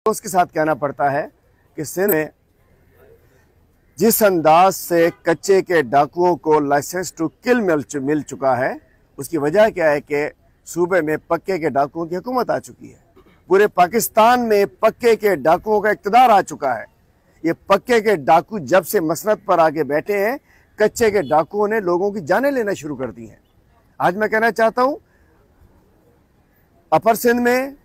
उसके साथ कहना पड़ता है कि सिंध में जिस अंदाज से कच्चे के डाकुओं को लाइसेंस टू किल मिल चुका है, उसकी वजह क्या है कि सूबे में पक्के के डाकुओं की हुकूमत आ चुकी है। पूरे पाकिस्तान में पक्के के डाकुओं का इक़्तिदार आ चुका है। ये पक्के के डाकू जब से मसनद पर आगे बैठे हैं, कच्चे के डाकुओं ने लोगों की जानें लेना शुरू कर दी हैं। आज मैं कहना चाहता हूँ, अपर सिंध में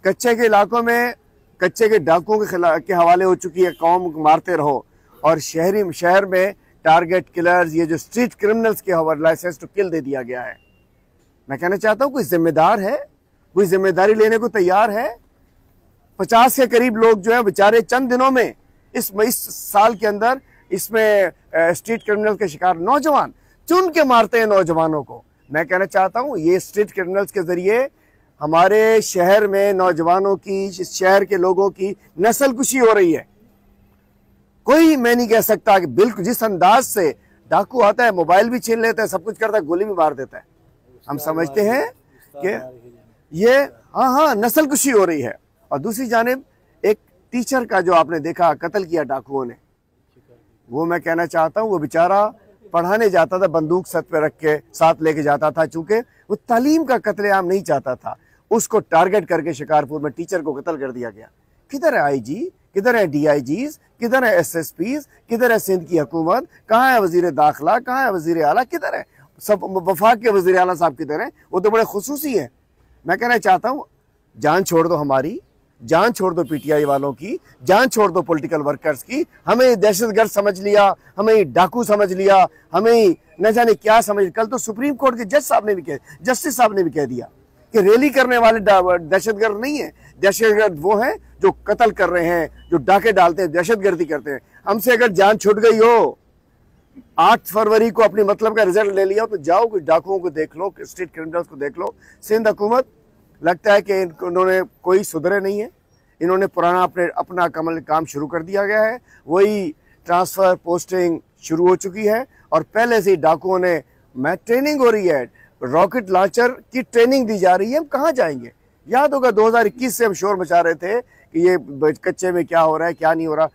कच्चे के इलाकों में कच्चे के डाकुओं के हवाले हो चुकी है, कौम मारते रहो, और शहर में टारगेट किलर्स, ये जो स्ट्रीट क्रिमिनल्स के हवाले लाइसेंस टू किल दे दिया गया है। मैं कहना चाहता हूँ, कोई जिम्मेदार है, कोई जिम्मेदारी लेने को तैयार है? 50 के करीब लोग जो है बेचारे चंद दिनों में इस साल के अंदर इसमें स्ट्रीट क्रिमिनल के शिकार नौजवान चुन के मारते हैं नौजवानों को। मैं कहना चाहता हूँ, ये स्ट्रीट क्रिमिनल्स के जरिए हमारे शहर में नौजवानों की, शहर के लोगों की नस्ल कुशी हो रही है। कोई मैं नहीं कह सकता कि बिल्कुल जिस अंदाज से डाकू आता है, मोबाइल भी छीन लेता है, सब कुछ करता है, गोली भी मार देता है, हम समझते हैं कि ये हाँ नस्ल कुशी हो रही है। और दूसरी जानिब एक टीचर का जो आपने देखा कत्ल किया डाकुओं ने, वो मैं कहना चाहता हूँ, वो बेचारा पढ़ाने जाता था, बंदूक सर पे रख के साथ लेके जाता था, चूंकि वो तालीम का कत्लेआम नहीं चाहता था, उसको टारगेट करके शिकारपुर में टीचर को कत्ल कर दिया गया। किधर है आईजी, किधर है डीआईजीज, किधर है एसएसपीज, किधर है सिंध की हुकूमत, कहाँ है वजीर दाखिला, कहाँ है वजीर आला, किधर है सब वफाक के वजीर आला साहब, किधर है? वो तो बड़े खुसूसी हैं। मैं कहना चाहता हूँ, जान छोड़ दो हमारी, जान छोड़ दो पीटीआई वालों की, जान छोड़ दो पॉलिटिकल वर्कर्स की। हमें दहशतगर्द समझ लिया, हमें डाकू समझ लिया, हमें न जाने क्या समझ। कल तो सुप्रीम कोर्ट के जस्टिस साहब ने भी कह दिया कि रैली करने वाले दहशतगर्द नहीं है, दहशतगर्द वो हैं जो कत्ल कर रहे हैं, जो डाके डालते हैं, दहशतगर्दी करते हैं। हमसे अगर जान छूट गई हो, 8 फरवरी को अपनी मतलब का रिजल्ट ले लिया, तो जाओ कुछ डाकुओं को देख लो, स्ट्रीट क्रिमिनल्स को देख लो। सिंध हुकूमत लगता है कि इन्होंने कोई सुधरे नहीं है, इन्होंने पुराना अपना काम शुरू कर दिया गया है। वही ट्रांसफर पोस्टिंग शुरू हो चुकी है, और पहले से ही डाकुओं ने ट्रेनिंग हो रही है, रॉकेट लॉन्चर की ट्रेनिंग दी जा रही है। हम कहाँ जाएंगे? याद होगा 2021 से हम शोर मचा रहे थे कि ये कच्चे में क्या हो रहा है, क्या नहीं हो रहा।